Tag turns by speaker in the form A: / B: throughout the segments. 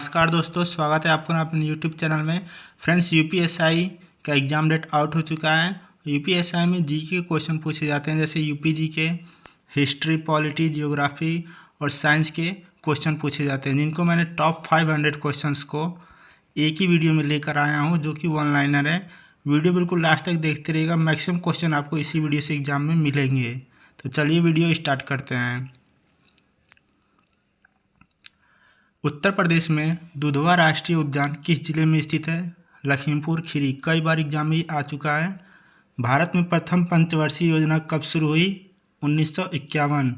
A: नमस्कार दोस्तों, स्वागत है आपका अपने यूट्यूब चैनल में। फ्रेंड्स, यूपीएसआई का एग्ज़ाम डेट आउट हो चुका है। यूपीएसआई में जीके के क्वेश्चन पूछे जाते हैं, जैसे UP GK, history, polity, geography और साइंस के क्वेश्चन पूछे जाते हैं, जिनको मैंने टॉप 500 क्वेश्चंस को एक ही वीडियो में लेकर आया हूँ, जो कि वन लाइनर है। वीडियो बिल्कुल लास्ट तक देखते रहिएगा, मैक्सिमम क्वेश्चन आपको इसी वीडियो से एग्ज़ाम में मिलेंगे। तो चलिए वीडियो स्टार्ट करते हैं। उत्तर प्रदेश में दुधवा राष्ट्रीय उद्यान किस जिले में स्थित है? लखीमपुर खीरी। कई बार एग्जाम में आ चुका है। भारत में प्रथम पंचवर्षीय योजना कब शुरू हुई? 1951।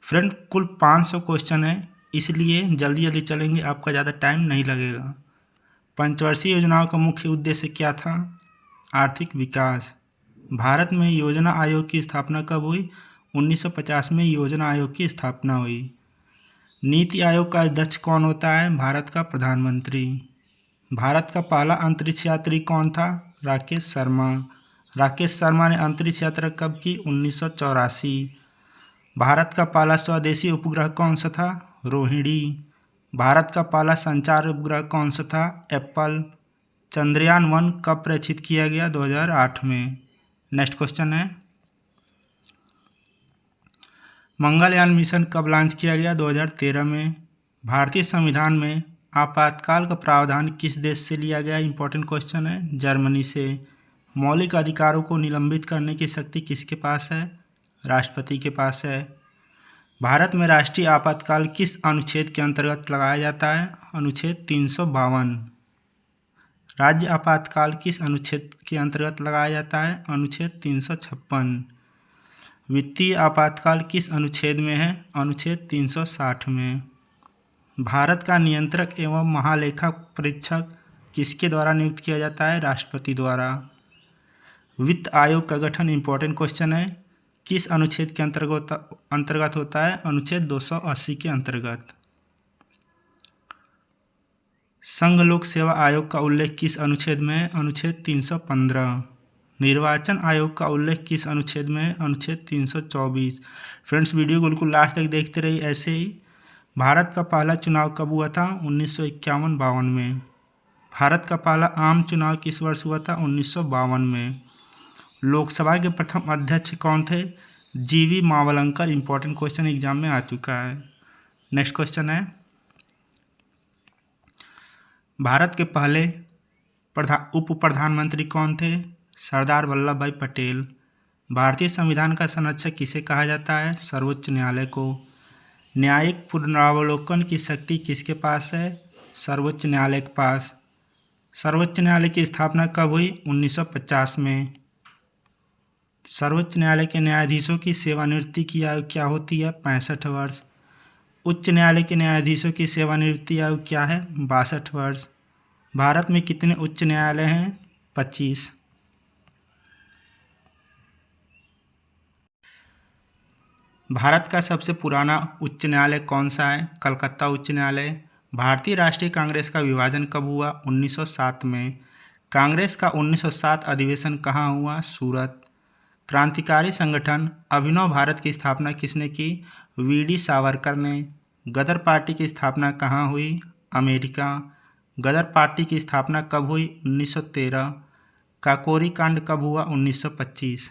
A: फ्रेंड, कुल 500 क्वेश्चन है, इसलिए जल्दी जल्दी चलेंगे, आपका ज़्यादा टाइम नहीं लगेगा। पंचवर्षीय योजनाओं का मुख्य उद्देश्य क्या था? आर्थिक विकास। भारत में योजना आयोग की स्थापना कब हुई? 1950 में योजना आयोग की स्थापना हुई। नीति आयोग का अध्यक्ष कौन होता है? भारत का प्रधानमंत्री। भारत का पहला अंतरिक्ष यात्री कौन था? राकेश शर्मा। राकेश शर्मा ने अंतरिक्ष यात्रा कब की? 1984। भारत का पहला स्वदेशी उपग्रह कौन सा था? रोहिणी। भारत का पहला संचार उपग्रह कौन सा था? एप्पल। चंद्रयान 1 कब प्रेक्षित किया गया? 2008 में। नेक्स्ट क्वेश्चन है, मंगलयान मिशन कब लॉन्च किया गया? 2013 में। भारतीय संविधान में आपातकाल का प्रावधान किस देश से लिया गया? इंपॉर्टेंट क्वेश्चन है, जर्मनी से। मौलिक अधिकारों को निलंबित करने की शक्ति किसके पास है? राष्ट्रपति के पास है। भारत में राष्ट्रीय आपातकाल किस अनुच्छेद के अंतर्गत लगाया जाता है? अनुच्छेद 352। राज्य आपातकाल किस अनुच्छेद के अंतर्गत लगाया जाता है? अनुच्छेद 356। वित्तीय आपातकाल किस अनुच्छेद में है? अनुच्छेद 360 में। भारत का नियंत्रक एवं महालेखा परीक्षक किसके द्वारा नियुक्त किया जाता है? राष्ट्रपति द्वारा। वित्त आयोग का गठन, इंपॉर्टेंट क्वेश्चन है, किस अनुच्छेद के अंतर्गत होता है? अनुच्छेद 280 के अंतर्गत। संघ लोक सेवा आयोग का उल्लेख किस अनुच्छेद में है? अनुच्छेद 315। निर्वाचन आयोग का उल्लेख किस अनुच्छेद में है? अनुच्छेद 324। फ्रेंड्स, वीडियो को बिल्कुल लास्ट तक देखते रहिए। ऐसे ही भारत का पहला चुनाव कब हुआ था? 1951-52 में। भारत का पहला आम चुनाव किस वर्ष हुआ था? 1952 में। लोकसभा के प्रथम अध्यक्ष कौन थे? जीवी मावलंकर। इंपॉर्टेंट क्वेश्चन एग्जाम में आ चुका है। नेक्स्ट क्वेश्चन है, भारत के पहले उप प्रधानमंत्री कौन थे? सरदार वल्लभ भाई पटेल। भारतीय संविधान का संरक्षक किसे कहा जाता है? सर्वोच्च न्यायालय को। न्यायिक पुनरावलोकन की शक्ति किसके पास है? सर्वोच्च न्यायालय के पास। सर्वोच्च न्यायालय की स्थापना कब हुई? 1950 में। सर्वोच्च न्यायालय के न्यायाधीशों की सेवानिवृत्ति की आयु क्या होती है? 65 वर्ष। उच्च न्यायालय के न्यायाधीशों की सेवानिवृत्ति आयु क्या है? 62 वर्ष। भारत में कितने उच्च न्यायालय हैं? 25। भारत का सबसे पुराना उच्च न्यायालय कौन सा है? कलकत्ता उच्च न्यायालय। भारतीय राष्ट्रीय कांग्रेस का विभाजन कब हुआ? 1907 में। कांग्रेस का 1907 अधिवेशन कहाँ हुआ? सूरत। क्रांतिकारी संगठन अभिनव भारत की स्थापना किसने की? वीडी सावरकर ने। गदर पार्टी की स्थापना कहाँ हुई? अमेरिका। गदर पार्टी की स्थापना कब हुई? 1913। काकोरी कांड कब हुआ? 1925।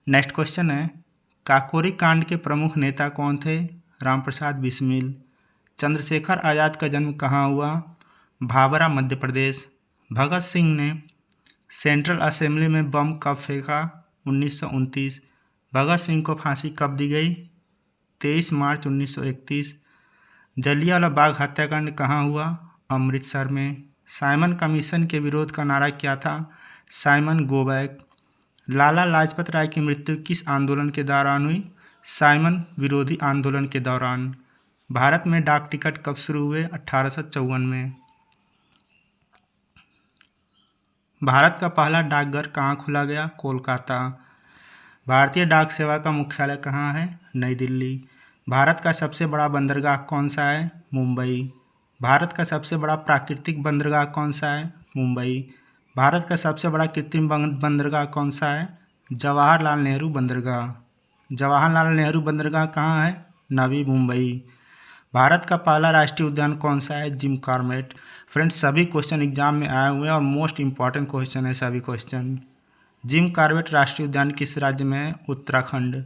A: नेक्स्ट क्वेश्चन है, काकोरी कांड के प्रमुख नेता कौन थे? रामप्रसाद बिस्मिल। चंद्रशेखर आज़ाद का जन्म कहाँ हुआ? भाभरा, मध्य प्रदेश। भगत सिंह ने सेंट्रल असेंबली में बम कब फेंका? 1929। भगत सिंह को फांसी कब दी गई? 23 मार्च 1931। जलियांवाला बाग हत्याकांड कहाँ हुआ? अमृतसर में। साइमन कमीशन के विरोध का नारा क्या था? Simon go back. Lala Lajpat Rai की मृत्यु किस आंदोलन के दौरान हुई? साइमन विरोधी आंदोलन के दौरान। भारत में डाक टिकट कब शुरू हुए? 1854 में। भारत का पहला डाकघर कहाँ खोला गया? कोलकाता। भारतीय डाक सेवा का मुख्यालय कहाँ है? नई दिल्ली। भारत का सबसे बड़ा बंदरगाह कौन सा है? मुंबई। भारत का सबसे बड़ा प्राकृतिक बंदरगाह कौन सा है? मुंबई। भारत का सबसे बड़ा कृत्रिम बंदरगाह कौन सा है? जवाहरलाल नेहरू बंदरगाह। जवाहरलाल नेहरू बंदरगाह कहाँ है? नवी मुंबई। भारत का पहला राष्ट्रीय उद्यान कौन सा है? Jim Corbett. फ्रेंड्स, सभी क्वेश्चन एग्जाम में आए हुए हैं और मोस्ट इंपॉर्टेंट क्वेश्चन है सभी क्वेश्चन। जिम कॉर्बेट राष्ट्रीय उद्यान किस राज्य में है? उत्तराखंड।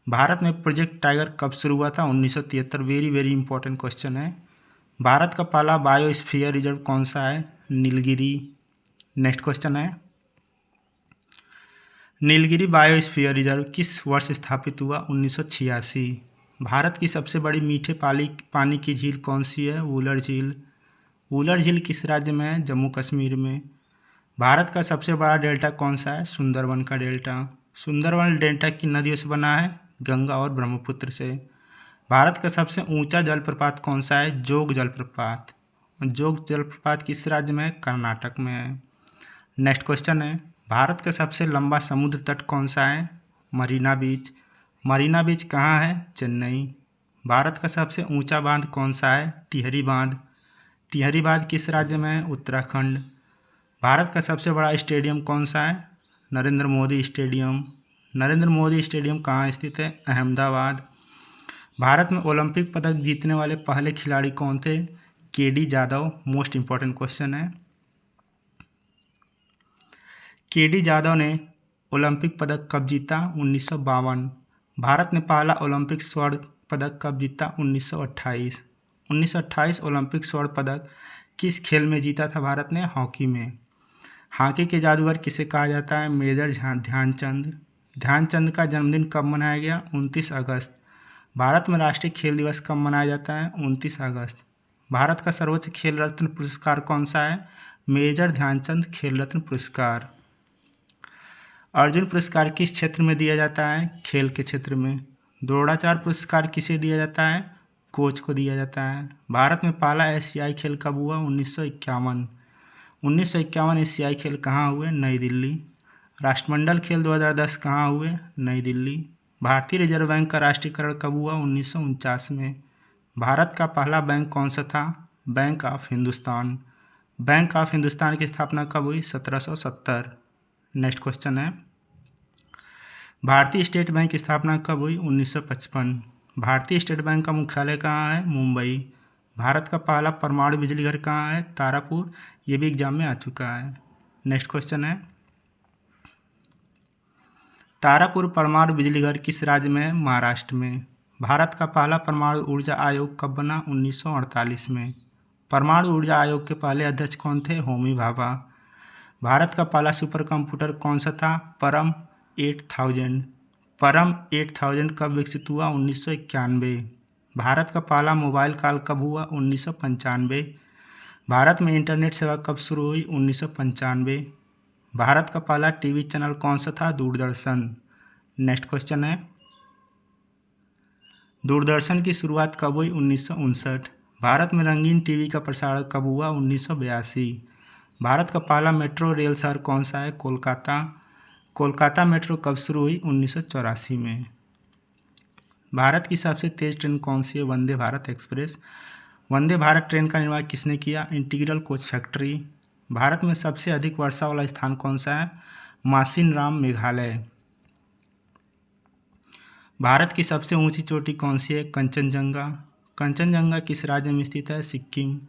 A: भारत में प्रोजेक्ट टाइगर कब शुरू हुआ था? 1973। वेरी वेरी इंपॉर्टेंट क्वेश्चन है। भारत का पहला बायोस्फीयर रिजर्व कौन सा है? नीलगिरी। नेक्स्ट क्वेश्चन है, नीलगिरी बायोस्फीयर रिजर्व किस वर्ष स्थापित हुआ? 1986। भारत की सबसे बड़ी मीठे पानी की झील कौन सी है? वुलर झील। वुलर झील किस राज्य में है? जम्मू कश्मीर में। भारत का सबसे बड़ा डेल्टा कौन सा है? सुंदरवन का डेल्टा। सुंदरवन डेल्टा किन नदियों से बना है? गंगा और ब्रह्मपुत्र से। भारत का सबसे ऊंचा जलप्रपात कौन सा है? जोग जलप्रपात। जोग जलप्रपात किस राज्य में है? कर्नाटक में है। नेक्स्ट क्वेश्चन है, भारत का सबसे लंबा समुद्र तट कौन सा है? मरीना बीच। मरीना बीच कहाँ है? चेन्नई। भारत का सबसे ऊंचा बांध कौन सा है? टिहरी बांध। टिहरी बांध किस राज्य में है? उत्तराखंड। भारत का सबसे बड़ा स्टेडियम कौन सा है? नरेंद्र मोदी स्टेडियम। नरेंद्र मोदी स्टेडियम कहाँ स्थित है? अहमदाबाद। भारत में ओलंपिक पदक जीतने वाले पहले खिलाड़ी कौन थे? KD Jadhav. Most important question है। केडी जादव ने ओलंपिक पदक कब जीता? 1952। भारत ने पहला ओलंपिक स्वर्ण पदक कब जीता? 1928। 1928 ओलंपिक स्वर्ण पदक किस खेल में जीता था भारत ने? हॉकी में। हॉकी के जादूगर किसे कहा जाता है? मेजर ध्यानचंद। ध्यानचंद का जन्मदिन कब मनाया गया? 29 अगस्त। भारत में राष्ट्रीय खेल दिवस कब मनाया जाता है? 29 अगस्त। भारत का सर्वोच्च खेल रत्न पुरस्कार कौन सा है? मेजर ध्यानचंद खेल रत्न पुरस्कार। अर्जुन पुरस्कार किस क्षेत्र में दिया जाता है? खेल के क्षेत्र में। द्रोणाचार्य पुरस्कार किसे दिया जाता है? कोच को दिया जाता है। भारत में पहला एशियाई खेल कब हुआ? 1951। 1951 एशियाई खेल कहाँ हुए? नई दिल्ली। राष्ट्रमंडल खेल 2010 कहाँ हुए? नई दिल्ली। भारतीय रिजर्व बैंक का राष्ट्रीयकरण कब हुआ? 1949 में। भारत का पहला बैंक कौन सा था? Bank of Hindustan. Bank of Hindustan की स्थापना कब हुई? 1770। नेक्स्ट क्वेश्चन है, भारतीय स्टेट बैंक की स्थापना कब हुई? 1955। भारतीय स्टेट बैंक का मुख्यालय कहाँ है? मुंबई। भारत का पहला परमाणु बिजली घर कहाँ है? तारापुर। ये भी एग्जाम में आ चुका है। नेक्स्ट क्वेश्चन है, तारापुर परमाणु बिजली घर किस राज्य में है? महाराष्ट्र में। भारत का पहला परमाणु ऊर्जा आयोग कब बना? 1948 में। परमाणु ऊर्जा आयोग के पहले अध्यक्ष कौन थे? होमी भाभा। भारत का पहला सुपर कंप्यूटर कौन सा था? परम 8000। परम 8000 कब विकसित हुआ? 1991। भारत का पहला मोबाइल कॉल कब हुआ? 1995। भारत में इंटरनेट सेवा कब शुरू हुई? 1995। भारत का पहला टीवी चैनल कौन सा था? दूरदर्शन। नेक्स्ट क्वेश्चन है, दूरदर्शन की शुरुआत कब हुई? 1959। भारत में रंगीन टीवी का प्रसारण कब हुआ? 1982। भारत का पहला मेट्रो रेल शहर कौन सा है? कोलकाता। कोलकाता मेट्रो कब शुरू हुई? 1984 में। भारत की सबसे तेज ट्रेन कौन सी है? वंदे भारत एक्सप्रेस। वंदे भारत ट्रेन का निर्माण किसने किया? Integral coach factory. भारत में सबसे अधिक वर्षा वाला स्थान कौन सा है? मासिनराम मेघालय। भारत की सबसे ऊंची चोटी कौन सी है? कंचनजंगा। कंचनजंगा किस राज्य में स्थित है? सिक्किम।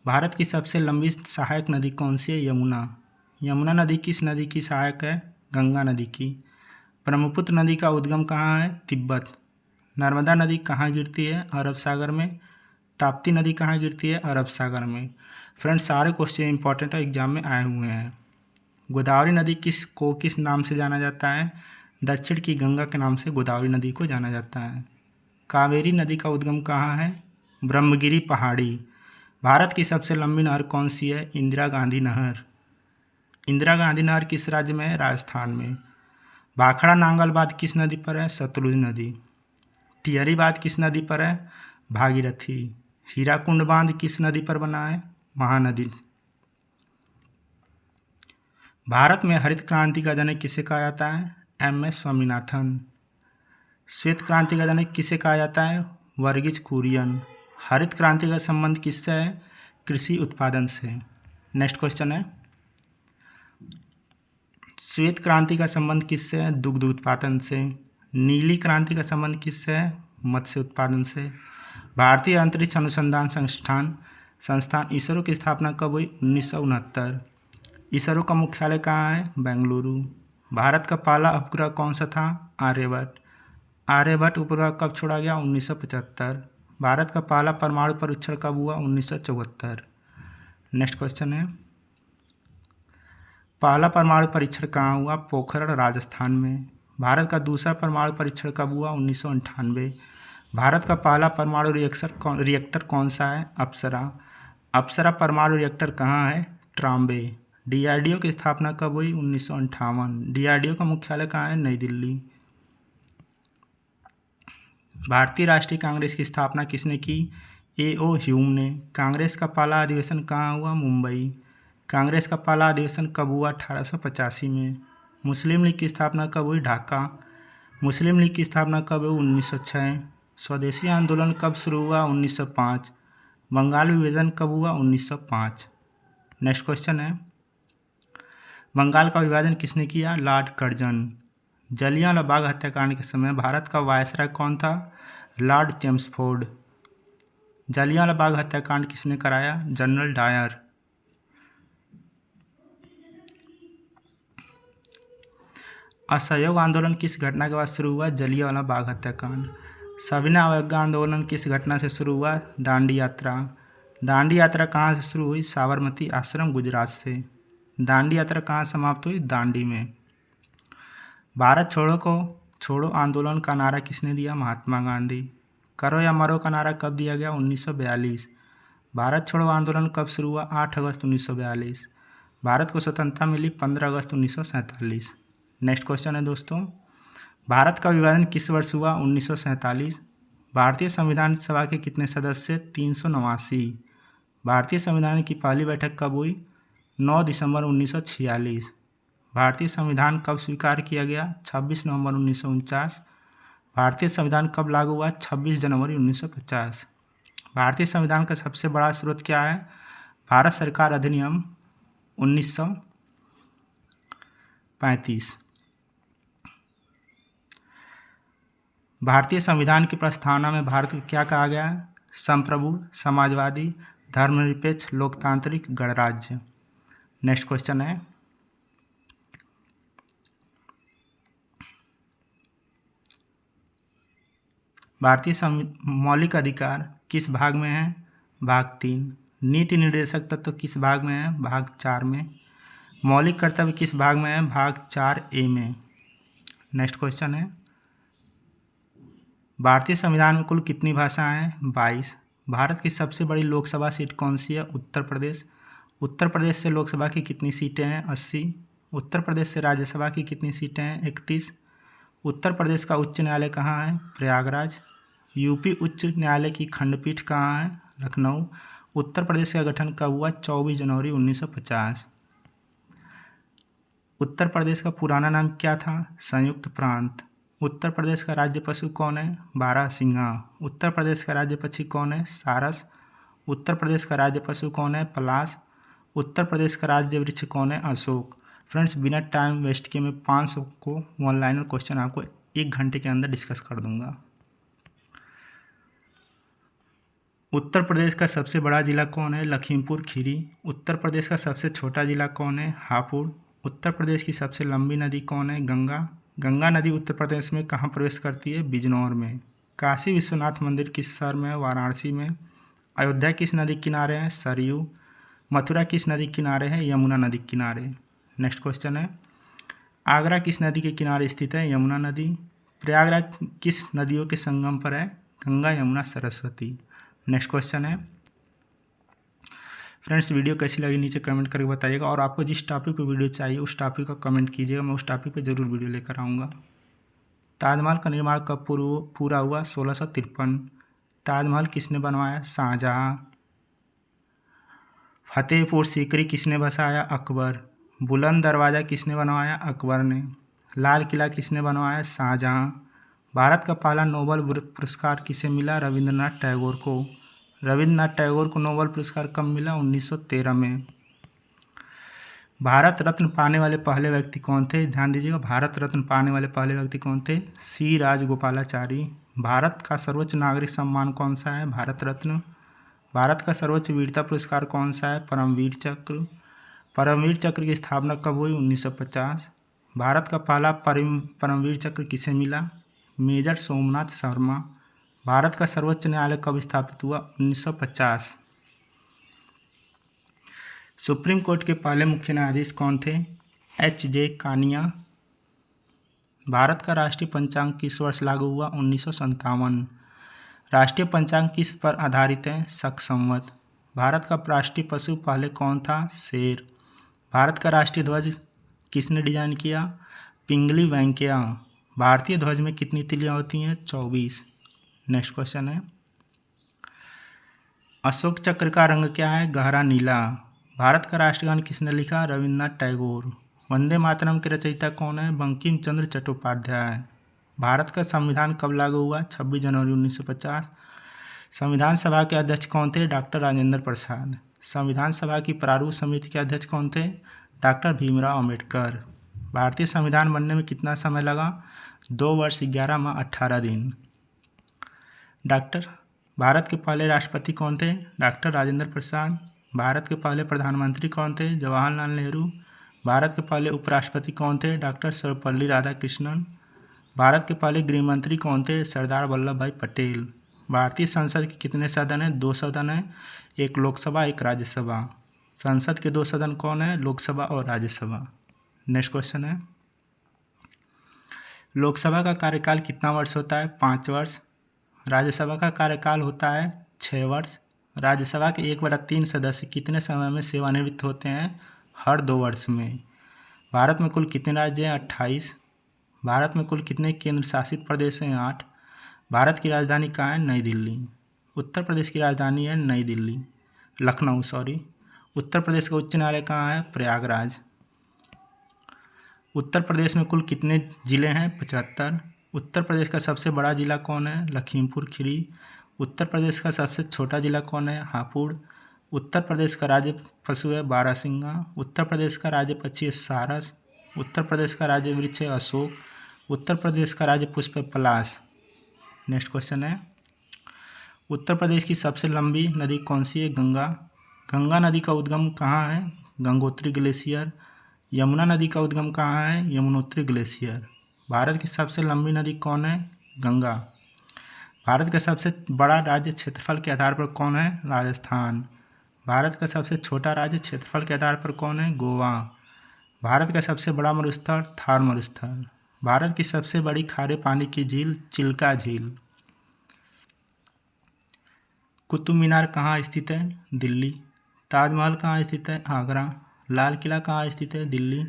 A: भारत की सबसे लंबी सहायक नदी कौन सी है? यमुना। यमुना नदी किस नदी की सहायक है? गंगा नदी की। ब्रह्मपुत्र नदी का उद्गम कहाँ है? तिब्बत। नर्मदा नदी कहाँ गिरती है? अरब सागर में। ताप्ती नदी कहाँ गिरती है? अरब सागर में। फ्रेंड्स, सारे क्वेश्चन इंपॉर्टेंट है, एग्जाम में आए हुए हैं। गोदावरी नदी किस नाम से जाना जाता है? दक्षिण की गंगा के नाम से गोदावरी नदी को जाना जाता है। कावेरी नदी का उद्गम कहाँ है? ब्रह्मगिरी पहाड़ी। भारत की सबसे लंबी नहर कौन सी है? इंदिरा गांधी नहर। इंदिरा गांधी नहर किस राज्य में है? राजस्थान में। भाखड़ा नांगल बांध किस नदी पर है? सतलुज नदी। टिहरी बांध किस नदी पर है? भागीरथी। हीराकुंड बांध किस नदी पर बना है? महानदी। भारत में हरित क्रांति का जनक किसे कहा जाता है? एम.एस. स्वामीनाथन। श्वेत क्रांति का जनक किसे कहा जाता है? वर्गीज कुरियन। हरित क्रांति का संबंध किससे है? कृषि उत्पादन से। नेक्स्ट क्वेश्चन है, श्वेत क्रांति का संबंध किससे है? दुग्ध उत्पादन से। नीली क्रांति का संबंध किससे है? मत्स्य उत्पादन से। भारतीय अंतरिक्ष अनुसंधान संस्थान इसरो की स्थापना कब हुई? 1969। इसरो का मुख्यालय कहाँ है? बेंगलुरु। भारत का पहला उपग्रह कौन सा था? आर्यभट्ट। आर्यभट्ट उपग्रह कब छोड़ा गया? 1975। भारत का पहला परमाणु परीक्षण कब हुआ? 1974। नेक्स्ट क्वेश्चन है, पहला परमाणु परीक्षण कहाँ हुआ? पोखरण, राजस्थान में। भारत का दूसरा परमाणु परीक्षण कब हुआ? 1998। भारत का पहला परमाणु रिएक्टर कौन सा है? अप्सरा। अप्सरा परमाणु रिएक्टर कहाँ है? ट्राम्बे। डीआरडीओ की स्थापना कब हुई? 1958। डीआरडीओ का मुख्यालय कहाँ है? नई दिल्ली। भारतीय राष्ट्रीय कांग्रेस की स्थापना किसने की? ए.ओ. ह्यूम ने। कांग्रेस का पहला अधिवेशन कहाँ हुआ? मुंबई। कांग्रेस का पहला अधिवेशन कब हुआ? 1885 में। मुस्लिम लीग की स्थापना कब हुई? ढाका। मुस्लिम लीग की स्थापना कब हुई? 1906। स्वदेशी आंदोलन कब शुरू हुआ? 1905। बंगाल विभाजन कब हुआ? 1905। नेक्स्ट क्वेश्चन है, बंगाल का विभाजन किसने किया? Lord Curzon. जलियांवाला बाग हत्याकांड के समय भारत का वायसराय कौन था? Lord Chelmsford. जलियांवाला बाग हत्याकांड किसने कराया? General Dyer. असहयोग आंदोलन किस घटना के बाद शुरू हुआ? जलियांवाला बाग हत्याकांड। सविनय अवज्ञा आंदोलन किस घटना से शुरू हुआ? दांडी यात्रा। दांडी यात्रा कहाँ से शुरू हुई? साबरमती आश्रम, गुजरात से। दांडी यात्रा कहाँ समाप्त हुई? दांडी में। भारत छोड़ो को छोड़ो आंदोलन का नारा किसने दिया? महात्मा गांधी। करो या मरो का नारा कब दिया गया? 1942। भारत छोड़ो आंदोलन कब शुरू हुआ? 8 अगस्त 1942। भारत को स्वतंत्रता मिली 15 अगस्त 1947। नेक्स्ट क्वेश्चन है दोस्तों, भारत का विभाजन किस वर्ष हुआ? 1947। भारतीय संविधान सभा के कितने सदस्य? 389। भारतीय संविधान की पहली बैठक कब हुई? 9 दिसंबर 1946। भारतीय संविधान कब स्वीकार किया गया? 26 नवंबर 1949। भारतीय संविधान कब लागू हुआ? 26 जनवरी 1950। भारतीय संविधान का सबसे बड़ा स्रोत क्या है? भारत सरकार अधिनियम 1935। भारतीय संविधान की प्रस्तावना में भारत को क्या कहा गया है? संप्रभु, समाजवादी, धर्मनिरपेक्ष, लोकतांत्रिक, गणराज्य। नेक्स्ट क्वेश्चन है, भारतीय मौलिक अधिकार किस भाग में है? भाग 3। नीति निर्देशक तत्व किस भाग में है? भाग 4 में। मौलिक कर्तव्य किस भाग में है? भाग 4A में। नेक्स्ट क्वेश्चन है, भारतीय संविधान में कुल कितनी भाषाएं हैं? 22। भारत की सबसे बड़ी लोकसभा सीट कौन सी है? उत्तर प्रदेश। उत्तर प्रदेश से लोकसभा की कितनी सीटें हैं? 80। उत्तर प्रदेश से राज्यसभा की कितनी सीटें हैं? 31। उत्तर प्रदेश का उच्च न्यायालय कहाँ है? प्रयागराज। यूपी उच्च न्यायालय की खंडपीठ कहाँ है? लखनऊ। उत्तर प्रदेश का गठन कब हुआ? 24 जनवरी 1950। उत्तर प्रदेश का पुराना नाम क्या था? संयुक्त प्रांत। उत्तर प्रदेश का राज्य पशु कौन है? बारहसिंगा। उत्तर प्रदेश का राज्य पक्षी कौन है? सारस। उत्तर प्रदेश का राज्य पशु कौन है? पलाश। उत्तर प्रदेश का राज्य वृक्ष कौन है? अशोक। फ्रेंड्स, बिना टाइम वेस्ट किए मैं 500 को वन लाइनर क्वेश्चन आपको 1 घंटे के अंदर डिस्कस कर दूंगा। उत्तर प्रदेश का सबसे बड़ा जिला कौन है? लखीमपुर खीरी। उत्तर प्रदेश का सबसे छोटा जिला कौन है? हापुड़। उत्तर प्रदेश की सबसे लंबी नदी कौन है? गंगा। गंगा नदी उत्तर प्रदेश में कहाँ प्रवेश करती है? बिजनौर में। काशी विश्वनाथ मंदिर किस शहर में है? वाराणसी में। अयोध्या किस नदी किनारे है? सरयू। मथुरा किस नदी किनारे है? यमुना नदी किनारे। नेक्स्ट क्वेश्चन है, आगरा किस नदी के किनारे स्थित है? यमुना नदी। प्रयागराज किस नदियों के संगम पर है? गंगा, यमुना, सरस्वती। नेक्स्ट क्वेश्चन है, फ्रेंड्स वीडियो कैसी लगी नीचे कमेंट करके बताइएगा, और आपको जिस टॉपिक पे वीडियो चाहिए उस टॉपिक का कमेंट कीजिएगा, मैं उस टॉपिक पे ज़रूर वीडियो लेकर आऊँगा। ताजमहल का निर्माण कब पूरा हुआ? 1653। ताजमहल किसने बनवाया? शाहजहाँ। फतेहपुर सीकरी किसने बसाया? अकबर। बुलंद दरवाज़ा किसने बनवाया? अकबर ने। लाल किला किसने बनवाया? शाहजहाँ। भारत का पहला नोबेल पुरस्कार किसे मिला? रविंद्रनाथ टैगोर को। रविंद्रनाथ टैगोर को नोबेल पुरस्कार कब मिला? 1913 में। भारत रत्न पाने वाले पहले व्यक्ति कौन थे? ध्यान दीजिएगा, भारत रत्न पाने वाले पहले व्यक्ति कौन थे? सी राजगोपालाचारी। भारत का सर्वोच्च नागरिक सम्मान कौन सा है? भारत रत्न। भारत का सर्वोच्च वीरता पुरस्कार कौन सा है? परमवीर चक्र। परमवीर चक्र की स्थापना कब हुई? 1950। भारत का पहला परमवीर चक्र किसे मिला? मेजर सोमनाथ शर्मा। भारत का सर्वोच्च न्यायालय कब स्थापित हुआ? 1950। सुप्रीम कोर्ट के पहले मुख्य न्यायाधीश कौन थे? H.J. कानिया। भारत का राष्ट्रीय पंचांग किस वर्ष लागू हुआ? 1957। राष्ट्रीय पंचांग किस पर आधारित है? शक संवत। भारत का राष्ट्रीय पशु पहले कौन था? शेर। भारत का राष्ट्रीय ध्वज किसने डिजाइन किया? पिंगली वेंकैया। भारतीय ध्वज में कितनी तिलियां होती हैं? 24। नेक्स्ट क्वेश्चन है, अशोक चक्र का रंग क्या है? गहरा नीला। भारत का राष्ट्रगान किसने लिखा? रविन्द्रनाथ टैगोर। वंदे मातरम के रचयिता कौन है? बंकिम चंद्र चट्टोपाध्याय। भारत का संविधान कब लागू हुआ? 26 जनवरी 1950। संविधान सभा के अध्यक्ष कौन थे? डॉक्टर राजेंद्र प्रसाद। संविधान सभा की प्रारूप समिति के अध्यक्ष कौन थे? डॉक्टर भीमराव अंबेडकर। भारतीय संविधान बनने में कितना समय लगा? 2 वर्ष 11 माह 18 दिन। भारत के पहले राष्ट्रपति कौन थे? डॉक्टर राजेंद्र प्रसाद। भारत के पहले प्रधानमंत्री कौन थे? जवाहरलाल नेहरू। भारत के पहले उपराष्ट्रपति कौन थे? डॉक्टर सर्वपल्ली राधाकृष्णन। भारत के पहले गृह मंत्री कौन थे? सरदार वल्लभ भाई पटेल। भारतीय संसद के कितने सदन हैं? 2 सदन हैं, एक लोकसभा एक राज्यसभा। संसद के 2 सदन कौन है? लोकसभा और राज्यसभा। नेक्स्ट क्वेश्चन है, लोकसभा का कार्यकाल कितना वर्ष होता है? 5 वर्ष। राज्यसभा का कार्यकाल होता है 6 वर्ष। राज्यसभा के 1/3 सदस्य कितने समय में सेवानिवृत्त होते हैं? हर 2 वर्ष में। भारत में कुल कितने राज्य हैं? 28। भारत में कुल कितने केंद्र शासित प्रदेश हैं? 8। भारत की राजधानी कहाँ है? नई दिल्ली। उत्तर प्रदेश की राजधानी है लखनऊ। उत्तर प्रदेश का उच्च न्यायालय कहाँ है? प्रयागराज। उत्तर प्रदेश में कुल कितने जिले हैं? 75। उत्तर प्रदेश का सबसे बड़ा जिला कौन है? लखीमपुर खीरी। उत्तर प्रदेश का सबसे छोटा जिला कौन है? हापुड़। उत्तर प्रदेश का राज्य पशु है बारहसिंगा। उत्तर प्रदेश का राज्य पक्षी है सारस। उत्तर प्रदेश का राज्य वृक्ष है अशोक। उत्तर प्रदेश का राज्य पुष्प है पलाश। नेक्स्ट क्वेश्चन है, उत्तर प्रदेश की सबसे लंबी नदी कौन सी है? गंगा। गंगा नदी का उद्गम कहाँ है? गंगोत्री ग्लेशियर। यमुना नदी का उद्गम कहाँ है? यमुनोत्री ग्लेशियर। भारत की सबसे लंबी नदी कौन है? गंगा। भारत का सबसे बड़ा राज्य क्षेत्रफल के आधार पर कौन है? राजस्थान। भारत का सबसे छोटा राज्य क्षेत्रफल के आधार पर कौन है? गोवा। भारत का सबसे बड़ा मरुस्थल थार मरुस्थल। भारत की सबसे बड़ी खारे पानी की झील चिल्का झील। कुतुब मीनार कहाँ स्थित है? दिल्ली। ताजमहल कहाँ स्थित है? आगरा। लाल किला कहाँ स्थित है? दिल्ली।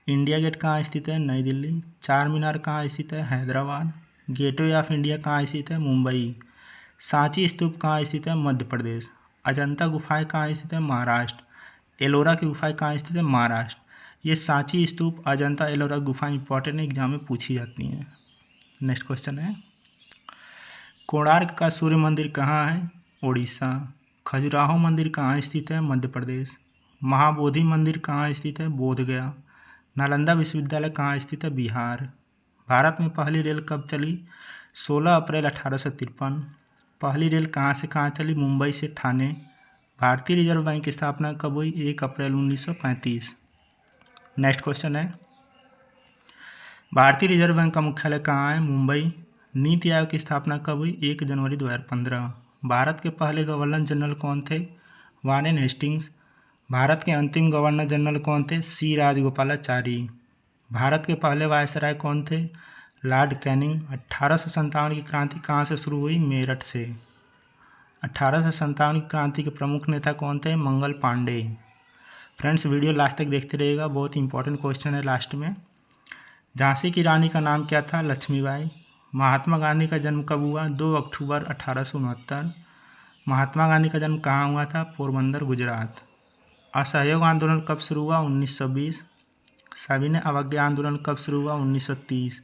A: इंडिया गेट कहाँ स्थित है? नई दिल्ली। चार मीनार कहाँ स्थित है? हैदराबाद। गेटवे ऑफ इंडिया कहाँ स्थित है? मुंबई। सांची स्तूप कहाँ स्थित है? मध्य प्रदेश। अजंता गुफाएं कहाँ स्थित है? महाराष्ट्र। एलोरा की गुफाएं कहाँ स्थित है? महाराष्ट्र। ये सांची स्तूप, अजंता, एलोरा गुफाएं इंपॉर्टेंट एग्जाम में पूछी जाती हैं। नेक्स्ट क्वेश्चन है, कोणार्क का सूर्य मंदिर कहाँ है? ओडिशा। खजुराहो मंदिर कहाँ स्थित है? मध्य प्रदेश। महाबोधि मंदिर कहाँ स्थित है? बोधगया। नालंदा विश्वविद्यालय कहाँ स्थित है? बिहार। भारत में पहली रेल कब चली? 16 अप्रैल 1853। पहली रेल कहाँ से कहाँ चली? मुंबई से ठाणे। भारतीय रिजर्व बैंक की स्थापना कब हुई? 1 अप्रैल 1935। नेक्स्ट क्वेश्चन है, भारतीय रिजर्व बैंक का मुख्यालय कहाँ है? मुंबई। नीति आयोग की स्थापना कब हुई? 1 जनवरी 2015। भारत के पहले गवर्नर जनरल कौन थे? Warren Hastings. भारत के अंतिम गवर्नर जनरल कौन थे? सी राजगोपालाचारी। भारत के पहले वायसराय कौन थे? Lord Canning. 1857 की क्रांति कहाँ से शुरू हुई? मेरठ से। 1857 की क्रांति के प्रमुख नेता कौन थे? Mangal Pandey. Friends, video last तक देखते रहिएगा, बहुत इंपॉर्टेंट क्वेश्चन है लास्ट में। झांसी की रानी का नाम क्या था? लक्ष्मीबाई। महात्मा गांधी का जन्म कब हुआ? 2 अक्टूबर 1869। महात्मा गांधी का जन्म कहाँ हुआ था? पोरबंदर, गुजरात। असहयोग आंदोलन कब शुरू हुआ? 1920। सविनय अवज्ञा आंदोलन कब शुरू हुआ? 1930।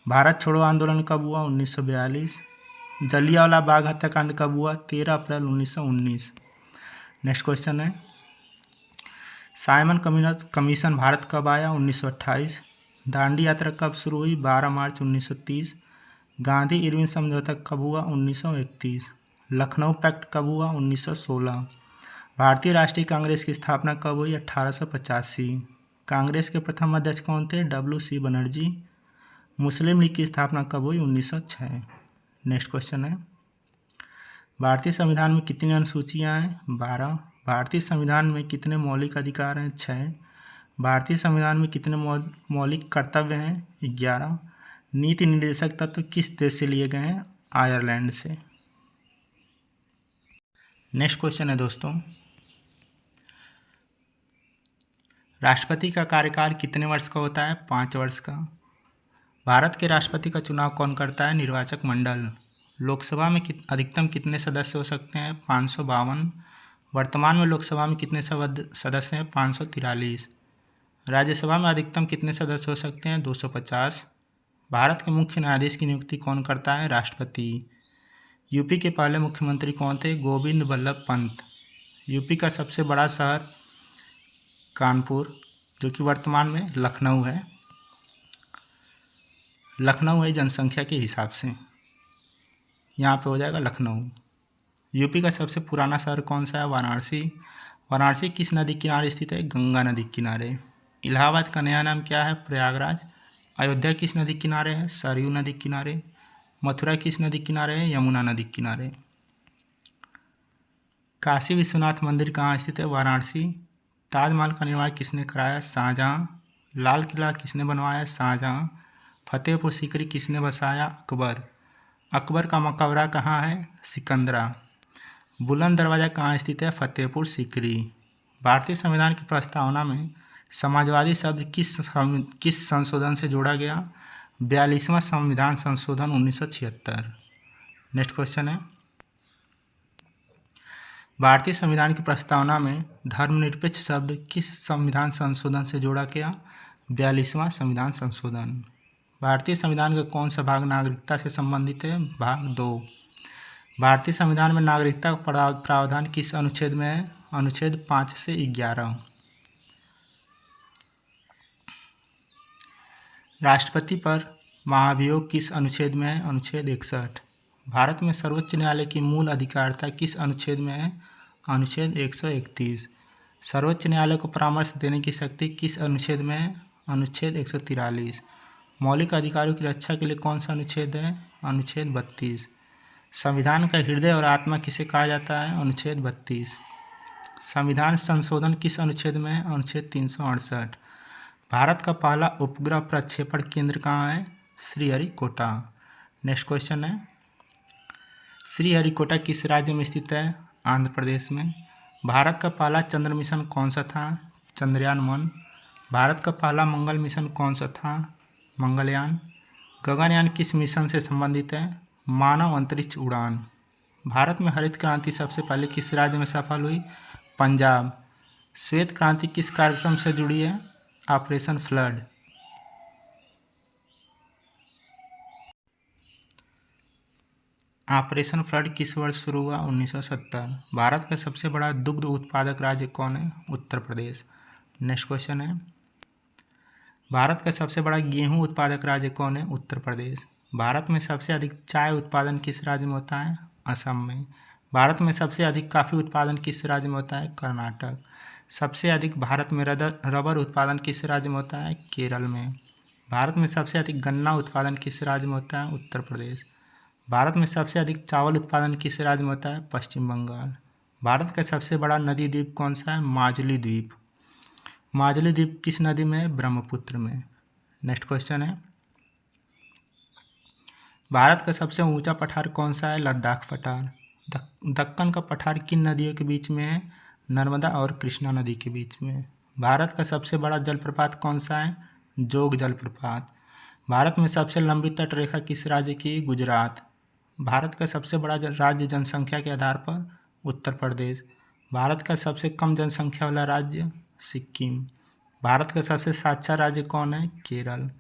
A: भारत छोड़ो आंदोलन कब हुआ? 1942। जलियांवाला बाग हत्याकांड कब हुआ? 13 अप्रैल 1919। नेक्स्ट क्वेश्चन है, साइमन कमीशन भारत कब आया? 1928। दांडी यात्रा कब शुरू हुई? 12 मार्च 1930। गांधी इरविन समझौता कब हुआ? 1931। लखनऊ पैक्ट कब हुआ? 1916। भारतीय राष्ट्रीय कांग्रेस की स्थापना कब हुई? 1885। कांग्रेस के प्रथम अध्यक्ष कौन थे? WC बनर्जी। मुस्लिम लीग की स्थापना कब हुई? 1906। नेक्स्ट क्वेश्चन है, भारतीय संविधान में कितनी अनुसूचियां हैं? 12। भारतीय संविधान में कितने मौलिक अधिकार हैं? 6। भारतीय संविधान में कितने मौलिक कर्तव्य हैं? 11। नीति निर्देशक तत्व किस देश से लिए गए हैं? आयरलैंड से। नेक्स्ट क्वेश्चन है दोस्तों, राष्ट्रपति का कार्यकाल कितने वर्ष का होता है? 5 वर्ष का। भारत के राष्ट्रपति का चुनाव कौन करता है? निर्वाचक मंडल। लोकसभा में अधिकतम कितने सदस्य हो सकते हैं? 552। वर्तमान में लोकसभा में कितने सदस्य हैं? 543। राज्यसभा में अधिकतम कितने सदस्य हो सकते हैं? 250। भारत के मुख्य न्यायाधीश की नियुक्ति कौन करता है? राष्ट्रपति। यूपी के पहले मुख्यमंत्री कौन थे? गोविंद बल्लभ पंत। यूपी का सबसे बड़ा शहर कानपुर, जो कि वर्तमान में लखनऊ है। लखनऊ है जनसंख्या के हिसाब से, यहाँ पे हो जाएगा लखनऊ। यूपी का सबसे पुराना शहर कौन सा है? वाराणसी। वाराणसी किस नदी किनारे स्थित है? गंगा नदी किनारे। इलाहाबाद का नया नाम क्या है? प्रयागराज। अयोध्या किस नदी किनारे है? सरयू नदी किनारे। मथुरा किस नदी किनारे है? यमुना नदी किनारे। काशी विश्वनाथ मंदिर कहाँ स्थित है? वाराणसी। ताजमहल का निर्माण किसने कराया? शाहजहाँ। लाल किला किसने बनवाया? शाहजहाँ। फतेहपुर सीकरी किसने बसाया? अकबर। अकबर का मकबरा कहाँ है? सिकंदरा। बुलंद दरवाज़ा कहाँ स्थित है? फतेहपुर सीकरी। भारतीय संविधान की प्रस्तावना में समाजवादी शब्द किस संशोधन से जोड़ा गया? 42वां संविधान संशोधन 1976। नेक्स्ट क्वेश्चन है, भारतीय संविधान की प्रस्तावना में धर्मनिरपेक्ष शब्द किस संविधान संशोधन से जोड़ा गया? 42वां संविधान संशोधन। भारतीय संविधान का कौन सा भाग नागरिकता से संबंधित है? भाग 2। भारतीय संविधान में नागरिकता का प्रावधान किस अनुच्छेद में है? अनुच्छेद 5 से 11। राष्ट्रपति पर महाभियोग किस अनुच्छेद में है? अनुच्छेद 61। भारत में सर्वोच्च न्यायालय की मूल अधिकारिता किस अनुच्छेद में है? अनुच्छेद 131। सर्वोच्च न्यायालय को परामर्श देने की शक्ति किस अनुच्छेद में है? अनुच्छेद 143। मौलिक अधिकारों की रक्षा के लिए कौन सा अनुच्छेद है? अनुच्छेद 32। संविधान का हृदय और आत्मा किसे कहा जाता है? अनुच्छेद 32। संविधान संशोधन किस अनुच्छेद में है? अनुच्छेद 368। भारत का पहला उपग्रह प्रक्षेपण केंद्र कहाँ है? श्रीहरिकोटा। नेक्स्ट क्वेश्चन है, श्रीहरिकोटा किस राज्य में स्थित है? आंध्र प्रदेश में। भारत का पहला चंद्र मिशन कौन सा था? चंद्रयान-1। भारत का पहला मंगल मिशन कौन सा था? मंगलयान। गगनयान किस मिशन से संबंधित है? मानव अंतरिक्ष उड़ान। भारत में हरित क्रांति सबसे पहले किस राज्य में सफल हुई? पंजाब। श्वेत क्रांति किस कार्यक्रम से जुड़ी है? Operation flood. ऑपरेशन फ्लड किस वर्ष शुरू हुआ? 1970। भारत का सबसे बड़ा दुग्ध उत्पादक राज्य कौन है? उत्तर प्रदेश। नेक्स्ट क्वेश्चन है, भारत का सबसे बड़ा गेहूं उत्पादक राज्य कौन है? उत्तर प्रदेश। भारत में सबसे अधिक चाय उत्पादन किस राज्य में होता है? असम में। भारत में सबसे अधिक कॉफ़ी उत्पादन किस राज्य में होता है? कर्नाटक। सबसे अधिक भारत में रबर उत्पादन किस राज्य में होता है? केरल में। भारत में सबसे अधिक गन्ना उत्पादन किस राज्य में होता है? उत्तर प्रदेश। भारत में सबसे अधिक चावल उत्पादन किस राज्य में होता है? पश्चिम बंगाल। भारत का सबसे बड़ा नदी द्वीप कौन सा है? माजुली द्वीप। माजुली द्वीप किस नदी में है? ब्रह्मपुत्र में। नेक्स्ट क्वेश्चन है, भारत का सबसे ऊंचा पठार कौन सा है? लद्दाख पठार। दक्कन का पठार किन नदियों के बीच में है? नर्मदा और कृष्णा नदी के बीच में। भारत का सबसे बड़ा जलप्रपात कौन सा है? जोग जलप्रपात। भारत में सबसे लंबी तट रेखा किस राज्य की? गुजरात। भारत का सबसे बड़ा राज्य जनसंख्या के आधार पर? उत्तर प्रदेश। भारत का सबसे कम जनसंख्या वाला राज्य? सिक्किम। भारत का सबसे साक्षर राज्य कौन है? केरल।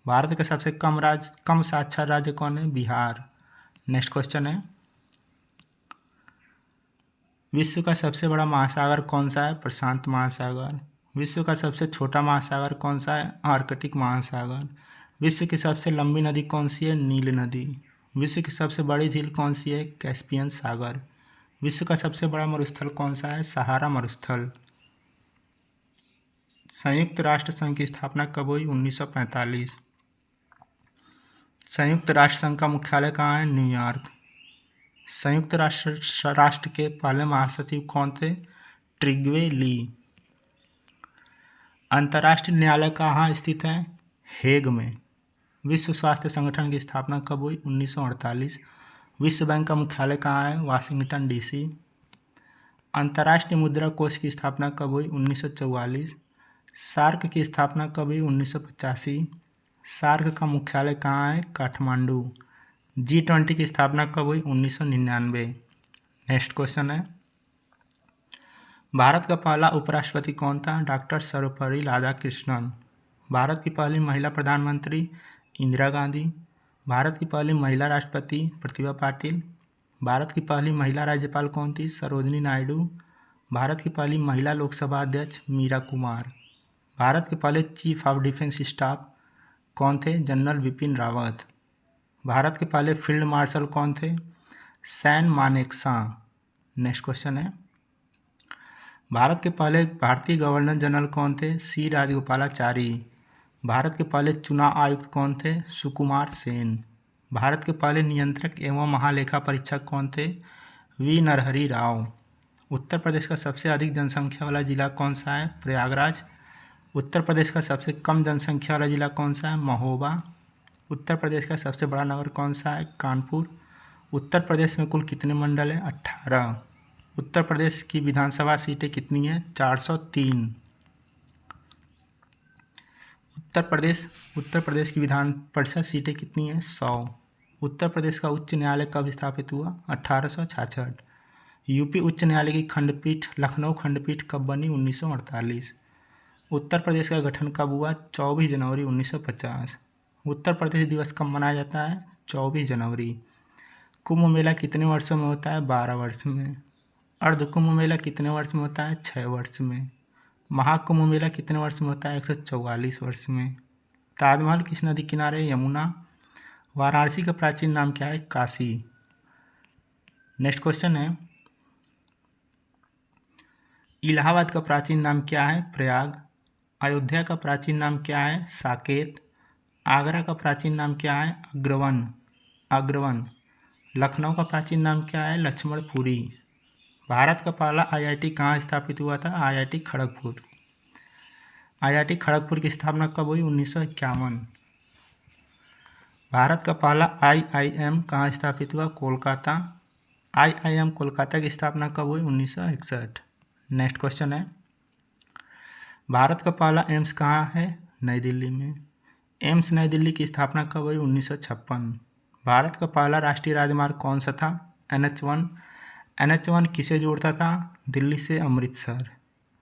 A: भारत का सबसे कम साक्षर राज्य कौन है? बिहार। नेक्स्ट क्वेश्चन है, विश्व का सबसे बड़ा महासागर कौन सा है? प्रशांत महासागर। विश्व का सबसे छोटा महासागर कौन सा है? आर्कटिक महासागर। विश्व की सबसे लंबी नदी कौन सी है? नील नदी। विश्व की सबसे बड़ी झील कौन सी है? कैस्पियन सागर। विश्व का सबसे बड़ा मरुस्थल कौन सा है? सहारा मरुस्थल। संयुक्त राष्ट्र संघ की स्थापना कब हुई? 1945। संयुक्त राष्ट्र संघ का मुख्यालय कहाँ है? न्यूयॉर्क। संयुक्त राष्ट्र के पहले महासचिव कौन थे? ट्रिग्वे ली। अंतर्राष्ट्रीय न्यायालय कहाँ स्थित है? हेग में। विश्व स्वास्थ्य संगठन की स्थापना कब हुई? 1948। विश्व बैंक का मुख्यालय कहाँ है? Washington DC. अंतर्राष्ट्रीय मुद्रा कोष की स्थापना कब हुई? 1944। सार्क की स्थापना कब हुई? 1985। सार्क का मुख्यालय कहाँ है? काठमांडू। G20 की स्थापना कब हुई? 1999। नेक्स्ट क्वेश्चन है, भारत का पहला उपराष्ट्रपति कौन था? डॉक्टर सर्वपल्ली राधाकृष्णन। भारत की पहली महिला प्रधानमंत्री इंदिरा गांधी। भारत की पहली महिला राष्ट्रपति प्रतिभा पाटिल। भारत की पहली महिला राज्यपाल कौन थी? सरोजिनी नायडू। भारत की पहली महिला लोकसभा अध्यक्ष मीरा कुमार। भारत के पहले चीफ ऑफ डिफेंस स्टाफ कौन थे? जनरल बिपिन रावत। भारत के पहले फील्ड मार्शल कौन थे? सैम मानेकशॉ। नेक्स्ट क्वेश्चन है, भारत के पहले भारतीय गवर्नर जनरल कौन थे? सी राजगोपालाचारी। भारत के पहले चुनाव आयुक्त कौन थे? सुकुमार सेन। भारत के पहले नियंत्रक एवं महालेखा परीक्षक कौन थे? वी नरहरि राव। उत्तर प्रदेश का सबसे अधिक जनसंख्या वाला जिला कौन सा है? प्रयागराज। उत्तर प्रदेश का सबसे कम जनसंख्या वाला जिला कौन सा है? महोबा। उत्तर प्रदेश का सबसे बड़ा नगर कौन सा है? कानपुर। उत्तर प्रदेश में कुल कितने मंडल हैं? 18। उत्तर प्रदेश की विधानसभा सीटें कितनी हैं? 403। उत्तर प्रदेश की विधान परिषद सीटें कितनी हैं? 100। उत्तर प्रदेश का उच्च न्यायालय कब स्थापित हुआ? 1866। यूपी उच्च न्यायालय की खंडपीठ लखनऊ खंडपीठ कब बनी? 1948। उत्तर प्रदेश का गठन कब हुआ? 24 जनवरी 1950। उत्तर प्रदेश दिवस कब मनाया जाता है? 24 जनवरी। कुंभ मेला कितने वर्षों में होता है? 12 वर्ष में। अर्ध कुंभ मेला कितने वर्ष में होता है? 6 वर्ष में। महाकुंभ मेला कितने वर्ष में होता है? 144 वर्ष में। ताजमहल किस नदी किनारे? यमुना। वाराणसी का प्राचीन नाम क्या है? काशी। नेक्स्ट क्वेश्चन है, इलाहाबाद का प्राचीन नाम क्या है? प्रयाग। अयोध्या का प्राचीन नाम क्या है? साकेत। आगरा का प्राचीन नाम क्या है? अग्रवन। लखनऊ का प्राचीन नाम क्या है? लक्ष्मणपुरी। भारत का पहला IIT कहाँ स्थापित हुआ था? IIT खड़गपुर। IIT खड़गपुर की स्थापना कब हुई? 1951। भारत का पहला IIM कहाँ स्थापित हुआ? कोलकाता। IIM कोलकाता की स्थापना कब हुई? 1961। नेक्स्ट क्वेश्चन है, भारत का पहला एम्स कहाँ है? नई दिल्ली में। एम्स नई दिल्ली की स्थापना कब हुई? 1956। भारत का पहला राष्ट्रीय राजमार्ग कौन सा था? NH1। NH1 किसे जोड़ता था? दिल्ली से अमृतसर।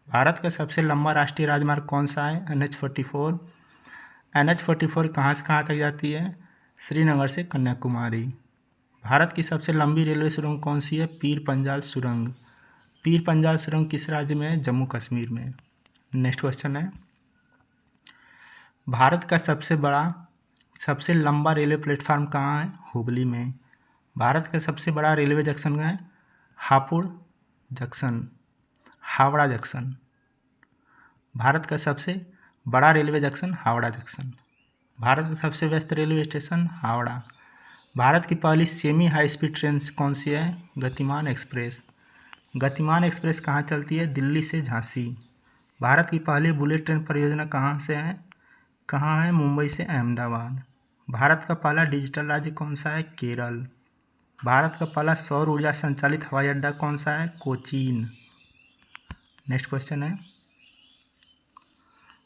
A: भारत का सबसे लंबा राष्ट्रीय राजमार्ग कौन सा है? NH44। NH44 कहाँ से कहाँ तक जाती है? श्रीनगर से कन्याकुमारी। भारत की सबसे लंबी रेलवे सुरंग कौन सी है? पीर पंजाल सुरंग। पीर पंजाल सुरंग किस राज्य में है? जम्मू कश्मीर में। नेक्स्ट क्वेश्चन है, भारत का सबसे लंबा रेलवे प्लेटफार्म कहाँ है? हुबली में। भारत का सबसे बड़ा रेलवे जंक्शन है? Hapur junction, Howrah junction. भारत का सबसे बड़ा railway junction Howrah junction. Bharat का सबसे व्यस्त रेलवे स्टेशन हावड़ा। भारत की पहली सेमी हाई स्पीड ट्रेन कौन सी है? गतिमान एक्सप्रेस। गतिमान एक्सप्रेस कहाँ चलती है? दिल्ली से झांसी। भारत की पहली बुलेट ट्रेन परियोजना कहाँ है? मुंबई से अहमदाबाद। भारत का पहला डिजिटल राज्य कौन सा है? केरल। भारत का पहला सौर ऊर्जा संचालित हवाई अड्डा कौन सा है? कोचीन। नेक्स्ट क्वेश्चन है,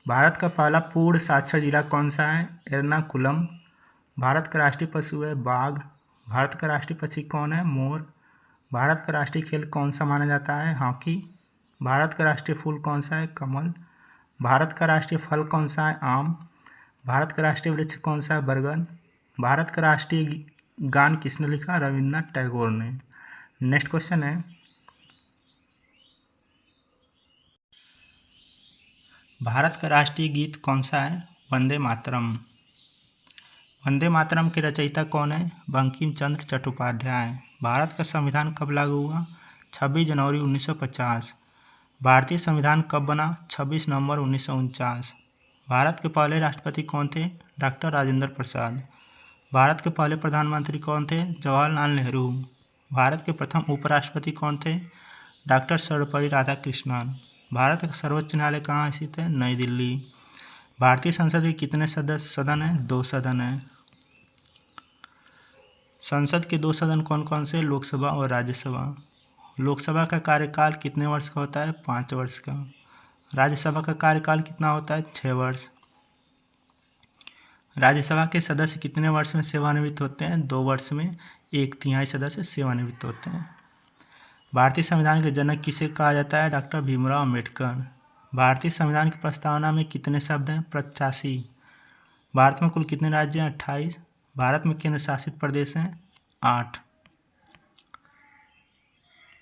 A: भारत का पहला पूर्ण साक्षर जिला कौन सा है? एर्नाकुलम। भारत का राष्ट्रीय पशु है बाघ। भारत का राष्ट्रीय पक्षी कौन है? मोर। भारत का राष्ट्रीय खेल कौन सा माना जाता है? हॉकी। भारत का राष्ट्रीय फूल कौन सा है? कमल। भारत का राष्ट्रीय फल कौन सा है? आम। भारत का राष्ट्रीय वृक्ष कौन सा है? बरगद। भारत का राष्ट्रीय गान किसने लिखा? रविन्द्रनाथ टैगोर ने। नेक्स्ट क्वेश्चन है, भारत का राष्ट्रीय गीत कौन सा है? वंदे मातरम। वंदे मातरम के रचयिता कौन है? बंकिम चंद्र चट्टोपाध्याय। भारत का संविधान कब लागू हुआ? 26 जनवरी 1950। भारतीय संविधान कब बना? 26 नवंबर 1949। भारत के पहले राष्ट्रपति कौन थे? डॉक्टर राजेंद्र प्रसाद। भारत के पहले प्रधानमंत्री कौन थे? जवाहरलाल नेहरू। भारत के प्रथम उपराष्ट्रपति कौन थे? डॉक्टर सर्वपल्ली राधाकृष्णन। भारत का सर्वोच्च न्यायालय कहाँ स्थित है? नई दिल्ली। भारतीय संसद के कितने सदन हैं? 2 सदन हैं। संसद के 2 सदन कौन कौन से? लोकसभा और राज्यसभा। लोकसभा का कार्यकाल कितने वर्ष का होता है? 5 वर्ष का। राज्यसभा का कार्यकाल कितना होता है? 6 वर्ष। राज्यसभा के सदस्य कितने वर्ष में सेवानिवृत्त होते हैं? 2 वर्ष में 1/3 सदस्य सेवानिवृत्त होते हैं। भारतीय संविधान के जनक किसे कहा जाता है? डॉक्टर भीमराव अम्बेडकर। भारतीय संविधान की प्रस्तावना में कितने शब्द हैं? 85। भारत में कुल कितने राज्य हैं? 28। भारत में केंद्र शासित प्रदेश हैं? 8।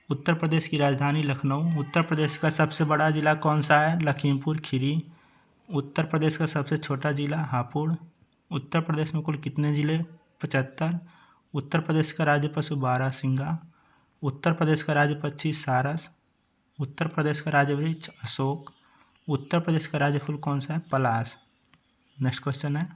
A: उत्तर प्रदेश की राजधानी लखनऊ। उत्तर प्रदेश का सबसे बड़ा जिला कौन सा है? लखीमपुर खीरी। उत्तर प्रदेश का सबसे छोटा जिला हापुड़। उत्तर प्रदेश में कुल कितने जिले? 75। उत्तर प्रदेश का राज्य पशु बारहसिंगा। उत्तर प्रदेश का राज्य पक्षी सारस। उत्तर प्रदेश का राज्य वृक्ष अशोक। उत्तर प्रदेश का राज्य फूल कौन सा है? पलाश। नेक्स्ट क्वेश्चन है,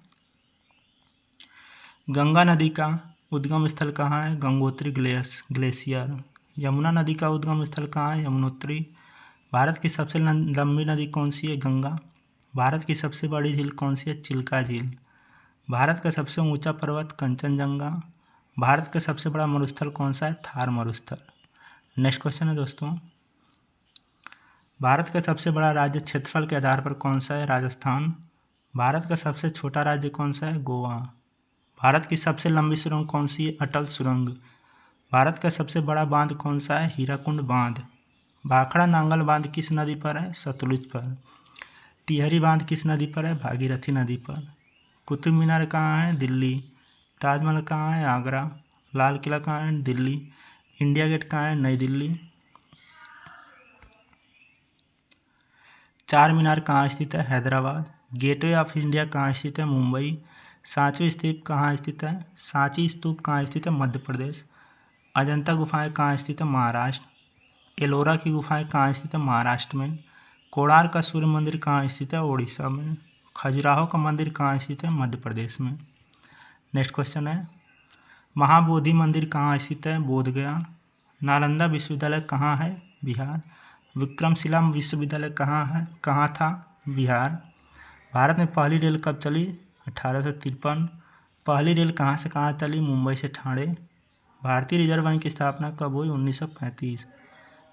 A: गंगा नदी का उद्गम स्थल कहाँ है? गंगोत्री ग्लेशियर। यमुना नदी का उद्गम स्थल कहाँ है? यमुनोत्री। भारत की सबसे लंबी नदी कौन सी है? गंगा। भारत की सबसे बड़ी झील कौन सी है? चिल्का झील। भारत का सबसे ऊंचा पर्वत कंचनजंगा। भारत का सबसे बड़ा मरुस्थल कौन सा है? थार मरुस्थल। नेक्स्ट क्वेश्चन है दोस्तों, भारत का सबसे बड़ा राज्य क्षेत्रफल के आधार पर कौन सा है? राजस्थान। भारत का सबसे छोटा राज्य कौन सा है? गोवा। भारत की सबसे लंबी सुरंग कौन सी है? अटल सुरंग। भारत का सबसे बड़ा बांध कौन सा है? हीराकुंड बांध। भाखड़ा नांगल बांध किस नदी पर है? सतलुज पर। टिहरी बांध किस नदी पर है? भागीरथी नदी पर। कुतुब मीनार कहाँ है? दिल्ली। ताजमहल कहाँ है? आगरा। लाल किला कहाँ है? दिल्ली। इंडिया गेट कहाँ है? नई दिल्ली। चार मीनार कहाँ स्थित है? हैदराबाद। गेटवे ऑफ इंडिया कहाँ स्थित है? मुंबई। सांची स्तूप कहाँ स्थित है? सांची स्तूप कहाँ स्थित है? मध्य प्रदेश। अजंता गुफाएं कहाँ स्थित है? महाराष्ट्र। एलोरा की गुफाएं कहाँ स्थित है? महाराष्ट्र में। कोणार्क का सूर्य मंदिर कहाँ स्थित है? उड़ीसा में। खजुराहो का मंदिर कहाँ स्थित है? मध्य प्रदेश में। नेक्स्ट क्वेश्चन है, महाबोधि मंदिर कहाँ स्थित है? बोधगया। नालंदा विश्वविद्यालय कहाँ है? बिहार। विक्रमशिला विश्वविद्यालय कहाँ था? बिहार। भारत में पहली रेल कब चली? 1853। पहली रेल कहाँ से कहाँ चली? मुंबई से ठाणे। भारतीय रिजर्व बैंक की स्थापना कब हुई? 1935।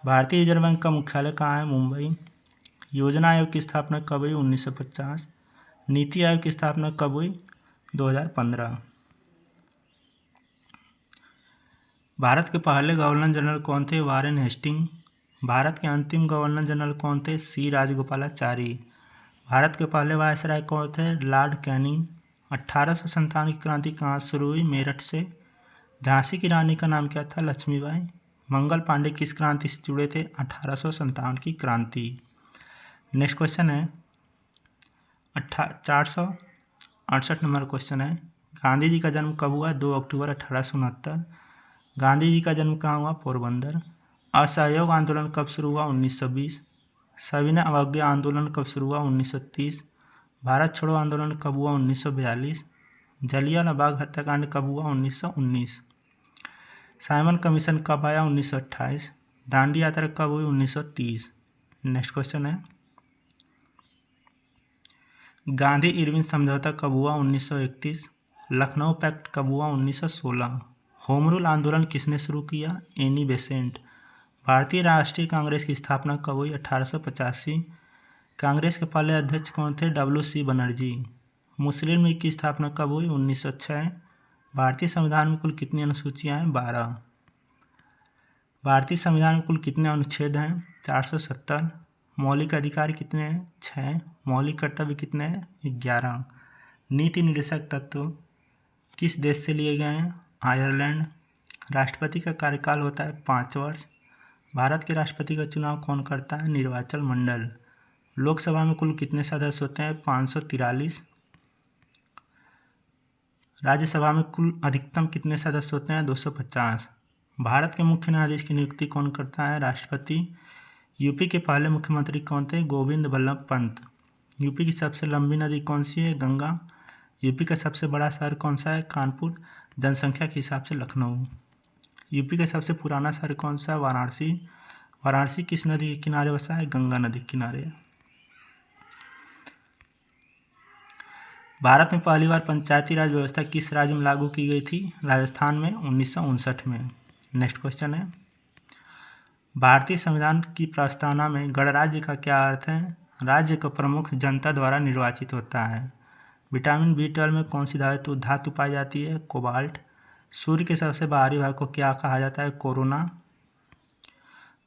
A: भारतीय रिजर्व बैंक का मुख्यालय कहाँ है? मुंबई। योजना आयोग की स्थापना कब हुई? 1950। नीति आयोग की स्थापना कब हुई? 2015। भारत के पहले गवर्नर जनरल कौन थे? Warren Hasting. भारत के अंतिम गवर्नर जनरल कौन थे? सी राजगोपालाचारी। भारत के पहले वायसराय कौन थे? Lord Canning. 1857 की क्रांति कहाँ शुरू हुई? मेरठ से। झांसी की रानी का नाम क्या था? लक्ष्मीबाई। मंगल पांडे किस क्रांति से जुड़े थे? 1857 की क्रांति। नेक्स्ट क्वेश्चन है 468 नंबर क्वेश्चन है, गांधी जी का जन्म कब हुआ? 2 अक्टूबर 1869। गांधी जी का जन्म कहाँ हुआ? पोरबंदर। असहयोग आंदोलन कब शुरू हुआ? 1920। सविनय अवज्ञा आंदोलन कब शुरू हुआ? 1930। भारत छोड़ो आंदोलन कब हुआ? 1942। जलियांवाला बाग हत्याकांड कब हुआ? 1919। साइमन कमीशन कब आया? 1928। दांडी यात्रा कब हुई? 1930। नेक्स्ट क्वेश्चन है, गांधी इरविन समझौता कब हुआ? 1931। लखनऊ पैक्ट कब हुआ? 1916। होम रूल आंदोलन किसने शुरू किया? Annie Besant. भारतीय राष्ट्रीय कांग्रेस की स्थापना कब हुई? 1885। कांग्रेस के पहले अध्यक्ष कौन थे? WC बनर्जी। मुस्लिम लीग की स्थापना कब हुई? 1906। भारतीय संविधान में कुल कितनी अनुसूचियां हैं? 12। भारतीय संविधान में कुल कितने अनुच्छेद हैं? 470। मौलिक अधिकार कितने हैं? 6। मौलिक कर्तव्य कितने हैं? 11। नीति निर्देशक तत्व किस देश से लिए गए हैं? आयरलैंड। राष्ट्रपति का कार्यकाल होता है 5 वर्ष। भारत के राष्ट्रपति का चुनाव कौन करता है? निर्वाचन मंडल। लोकसभा में कुल कितने सदस्य होते हैं? 543। राज्यसभा में कुल अधिकतम कितने सदस्य होते हैं? 250। भारत के मुख्य न्यायाधीश की नियुक्ति कौन करता है? राष्ट्रपति। यूपी के पहले मुख्यमंत्री कौन थे? गोविंद बल्लभ पंत। यूपी की सबसे लंबी नदी कौन सी है? गंगा। यूपी का सबसे बड़ा शहर कौन सा है? कानपुर। जनसंख्या के हिसाब से लखनऊ। यूपी का सबसे पुराना शहर कौन सा है? वाराणसी। वाराणसी किस नदी के किनारे बसा है? गंगा नदी के किनारे। भारत में पहली बार पंचायती राज व्यवस्था किस राज्य में लागू की गई थी? राजस्थान में 1959 में। नेक्स्ट क्वेश्चन है, भारतीय संविधान की प्रस्तावना में गणराज्य का क्या अर्थ है? राज्य का प्रमुख जनता द्वारा निर्वाचित होता है। विटामिन B12 में कौन सी धातु पाई जाती है? कोबाल्ट। सूर्य के सबसे बाहरी भाग को क्या कहा जाता है? कोरोना।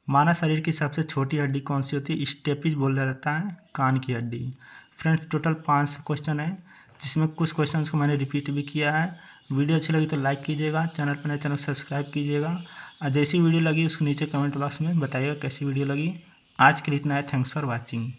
A: मानव शरीर की सबसे छोटी हड्डी कौन सी होती है? स्टेपिज बोला जाता है, कान की हड्डी। फ्रेंड्स, टोटल 500 क्वेश्चन है, जिसमें कुछ क्वेश्चंस को मैंने रिपीट भी किया है। वीडियो अच्छी लगी तो लाइक कीजिएगा, चैनल पर नए चैनल सब्सक्राइब कीजिएगा, और जैसी वीडियो लगी उसको नीचे कमेंट बॉक्स में बताइएगा कैसी वीडियो लगी। आज के लिए इतना है। Thanks for watching.